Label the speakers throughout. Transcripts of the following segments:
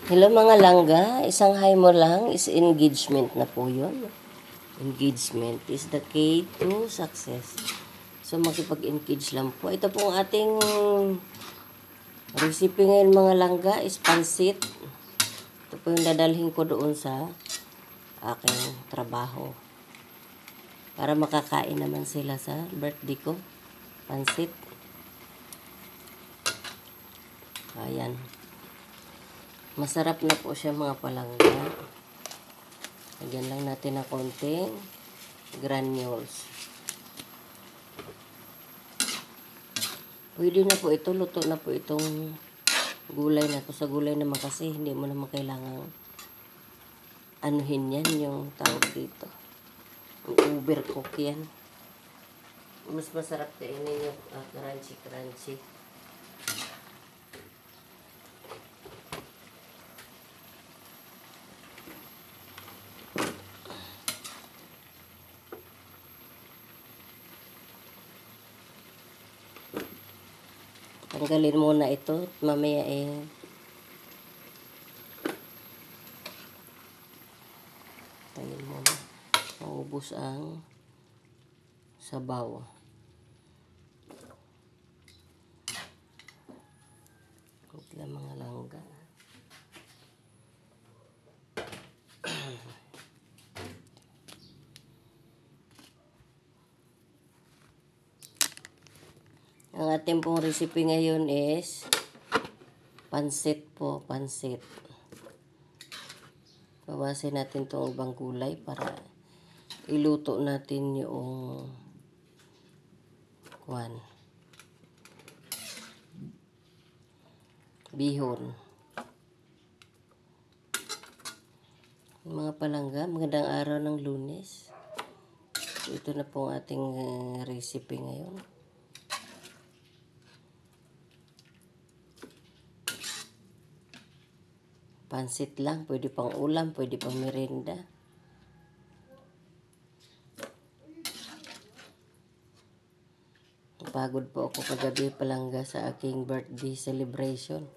Speaker 1: Hello mga langga, isang hi mo lang is engagement na po yun. Engagement is the key to success. So makipag-engage lang po. Ito pong ating recipe ngayon mga langga is pansit. Ito po yung dadalhin ko doon sa aking trabaho. Para makakain naman sila sa birthday ko. Pansit. Ayan. Masarap na po siya mga palangga. Lagyan lang natin ng konting granules. Pwede na po ito. Luto na po itong gulay na to. Sa gulay naman kasi hindi mo naman kailangan anuhin yan yung tawag dito. Overcook yan. Mas masarap kainin yung crunchy. Tanggalin muna ito. Mamaya tayin muna. Maubos ang sabaw. Ito lang mga langga. Ang ating pong recipe ngayon is pansit po, pansit. Bawasin natin itong ibang gulay para iluto natin yung bihon. Mga palangga, magandang araw ng Lunes. Ito na po ang ating recipe ngayon. Pansit lang, pwede pang ulam, pwede pang merienda. Pagod po ako kagabi palangga sa aking birthday celebration.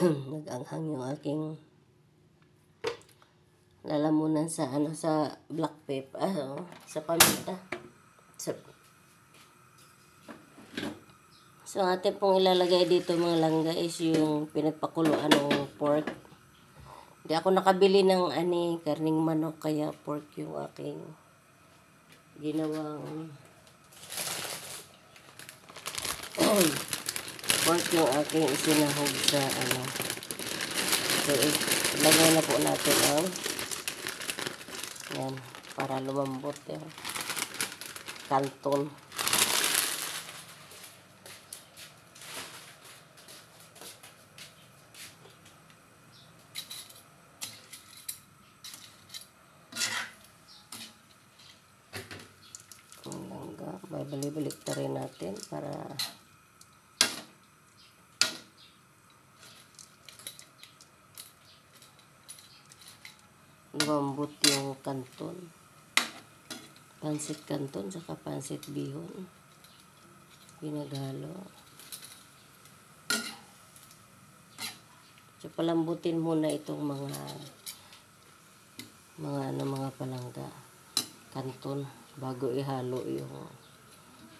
Speaker 1: Nag-anghang yung aking lalamunan sa black pepper, sa paminta. So atin pong ilalagay dito mga langga is yung pinagpakuluan ng pork. Hindi ako nakabili ng karning manok, kaya pork yung aking ginawang pork yung aking isinahog sa So ilagay na po natin ang yan para lumambot yung kanton. Balik ta rin natin para lumambot yung kanton. Pansit kanton saka pansit bihon. Pinaghalo. So palambutin muna itong mga palangga. Kanton bago ihalo yung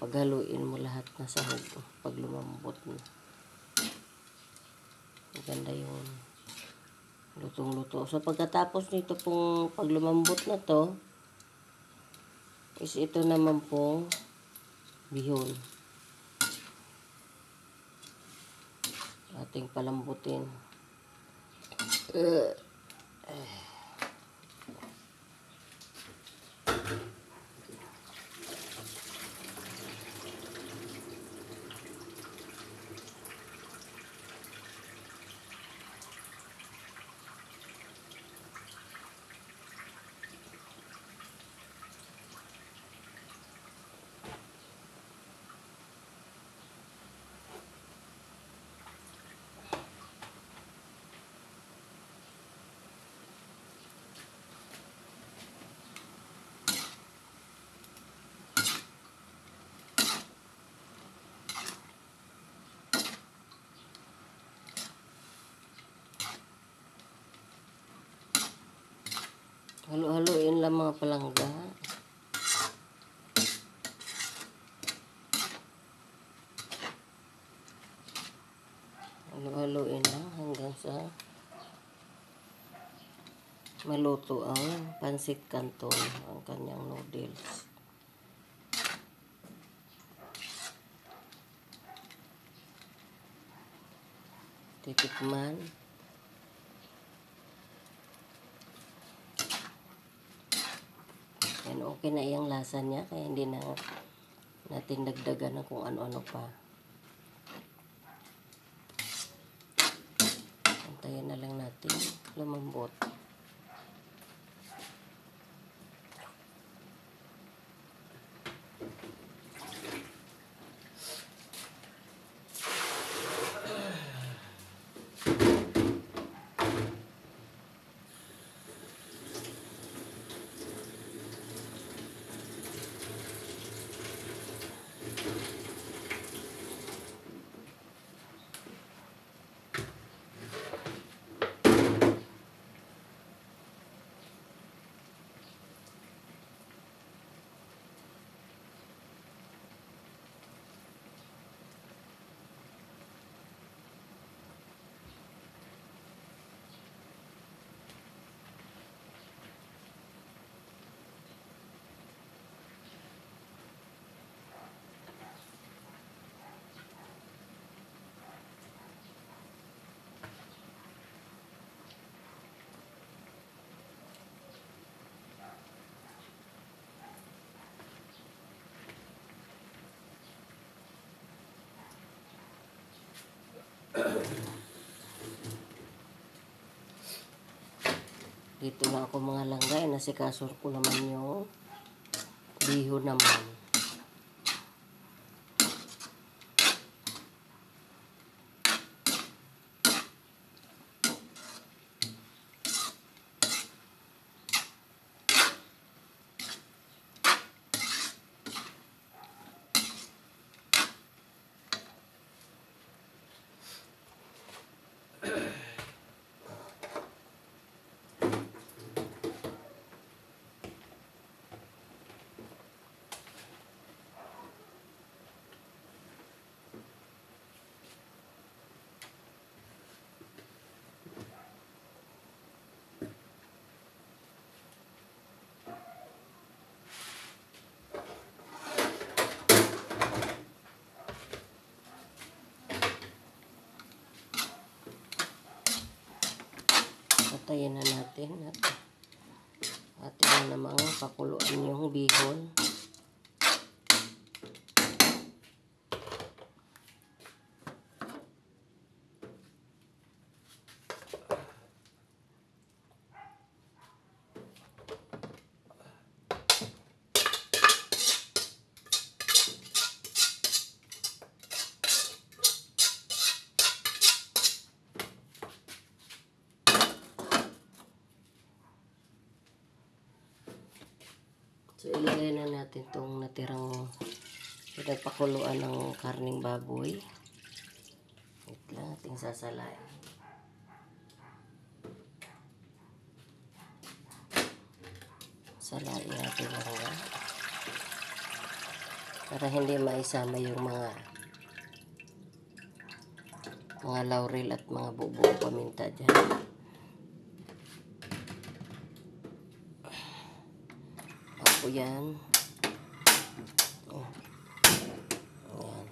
Speaker 1: paghaluin mo lahat na sahog pag lumambot na. Maganda yung lutong-luto. So pagkatapos nito pong pag lumambot na to, is ito naman pong bihon. Ating palambutin. Halo-haloin lang mga palangga. Halo-haloin lang hanggang sa maluto ang pansit canton, ang kanyang noodles. Titikman. Yan, okay na yung lasa niya, kaya hindi na natin dagdagan ng kung ano-ano pa. Antayin na lang natin lumambot. Dito na ako mga langgay, nasikasor ko naman yung bihon naman. Patayin na natin at atin na namang pakuluan yung bihon. So, ilagay na natin itong natirang pinagpakuluan ng karning baboy. Wait lang, ating sasalain. Salain natin lang para hindi maisama yung mga laurel at mga bubuong paminta dyan. Ako yan. Oh. Ayan.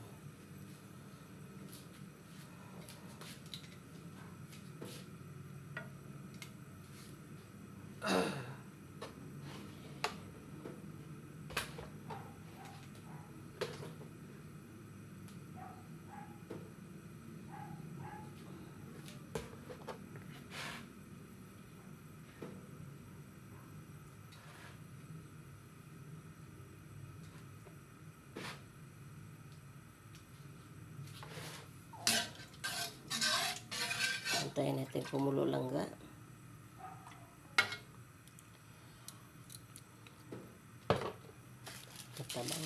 Speaker 1: Antayin natin kumulo langga. Tatabang.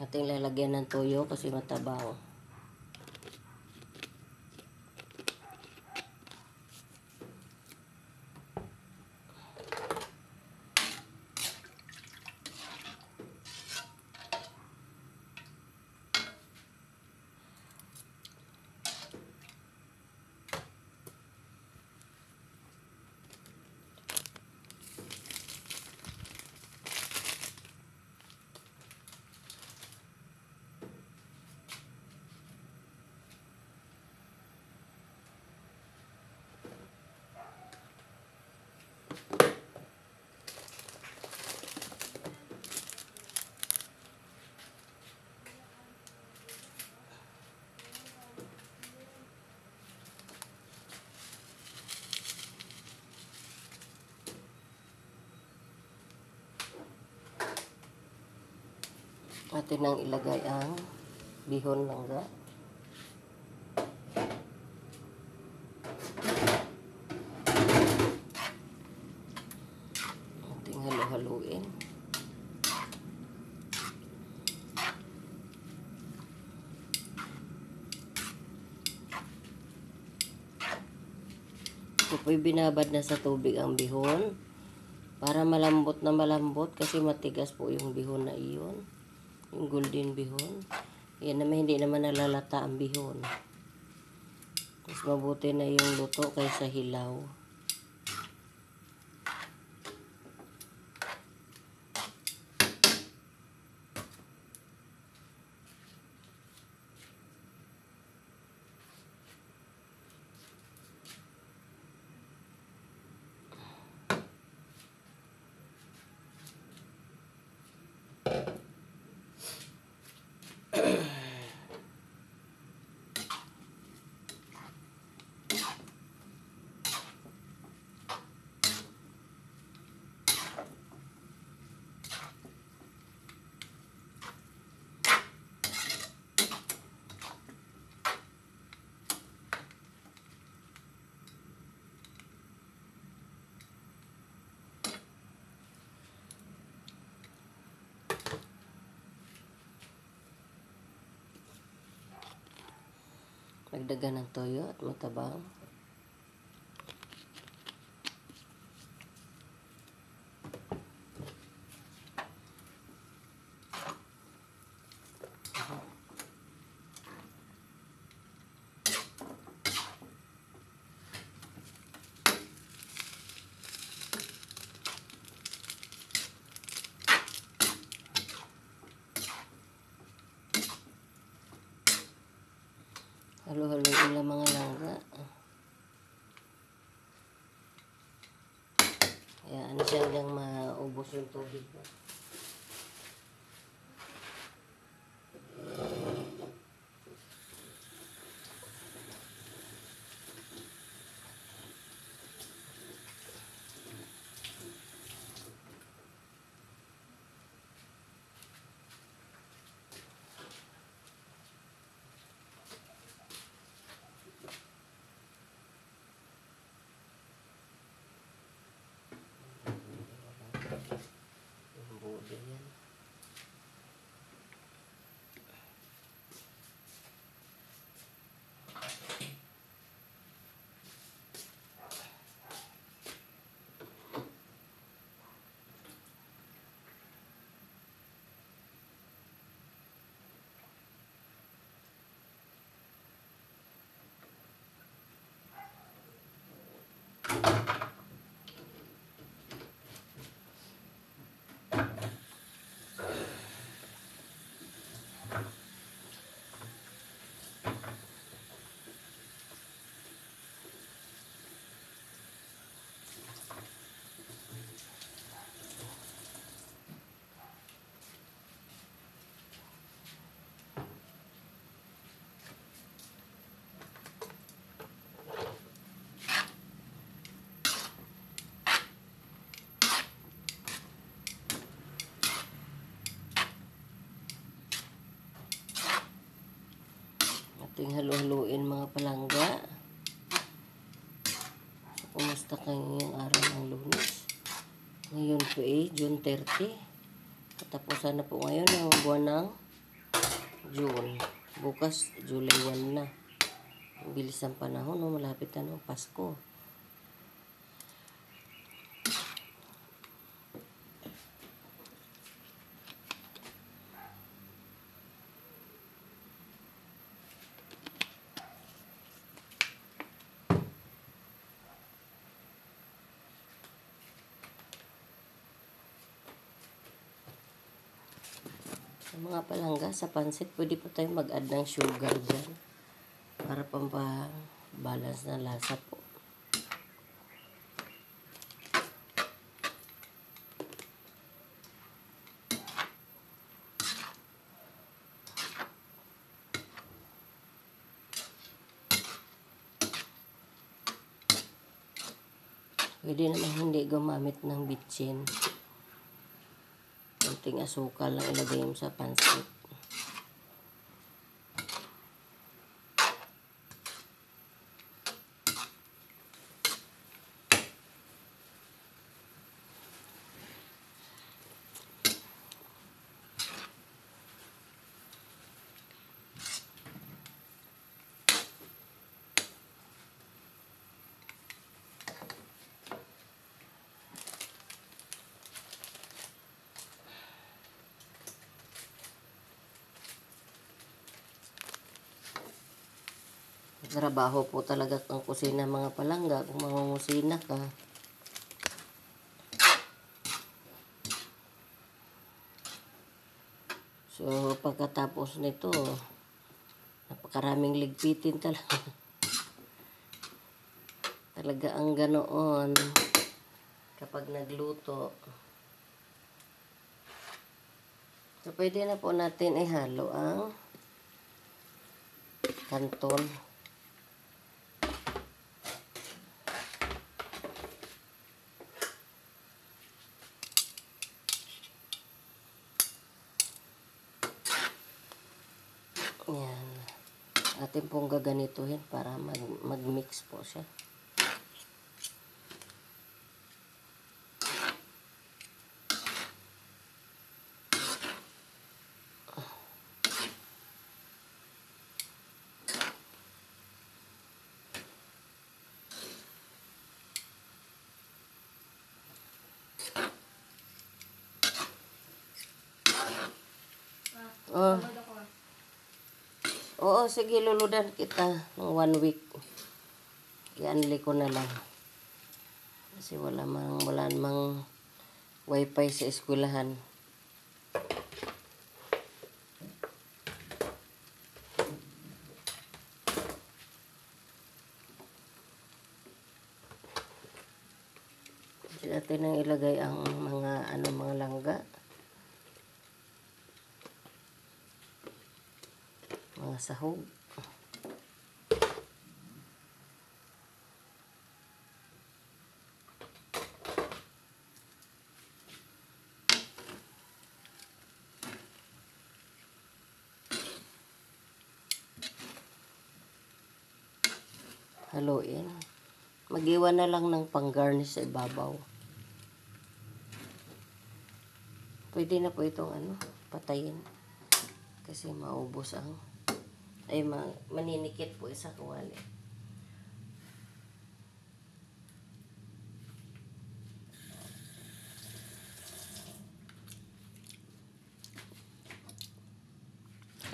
Speaker 1: Ating lalagyan ng toyo kasi matabang. Atin nang ilagay ang bihon langga. Ating halu-haluin. Ito po'y binabad na sa tubig ang bihon para malambot na malambot kasi matigas po yung bihon na iyon. Yung golden bihon. Yan naman, hindi naman nalalata ang bihon. Mas mabuti na yung luto kaysa hilaw. Magdagan ng toyo at matabang. Halo-haloin lang mga langga. Ayan, siya hanggang maubos yung tubig. Ating halu-haluin mga palangga. So, kumusta kayo yung araw ng Lunes? Ngayon po June 30. Katapusan na po ngayon ang buwan ng June. Bukas, July 1 na. Ang bilis ng panahon, no? Malapit na ng Pasko. Mga palangga, sa pansit, pwede po tayo mag-add ng sugar dyan para pampa-balance na lasa po. Pwede naman hindi gumamit ng bitchin. konting asukal lang ilagay mo sa pansit. Trabaho po talaga ang kusina mga palangga kung mangungusina ka. So, pagkatapos nito, napakaraming ligpitin talaga. Talaga ang ganoon kapag nagluto. So, pwede na po natin ihalo ang kanton. Yan. Atin pong gaganituhin para mag-mix po siya. Oh. Oo, sige, luludan kita ng 1 week. I-unli ko na lang. Kasi wala namang wifi sa eskwelahan. Kasi natin nang ilagay ang mga langga. Mga sahog. Haluin. Mag-iwan na lang ng pang-garnish sa ibabaw. Pwede na po itong patayin. Kasi maubos maninikit po isa kawali.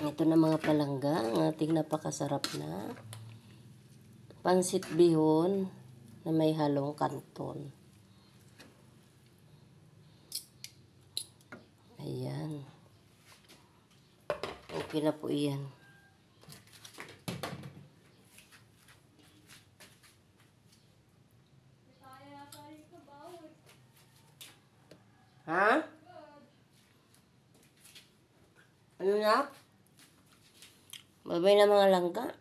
Speaker 1: Ito na mga palangga, ang ating napakasarap na pansit bihon na may halong kanton. Ayan. Okay na po iyan. Ha? Ano na? Babay na mga langga.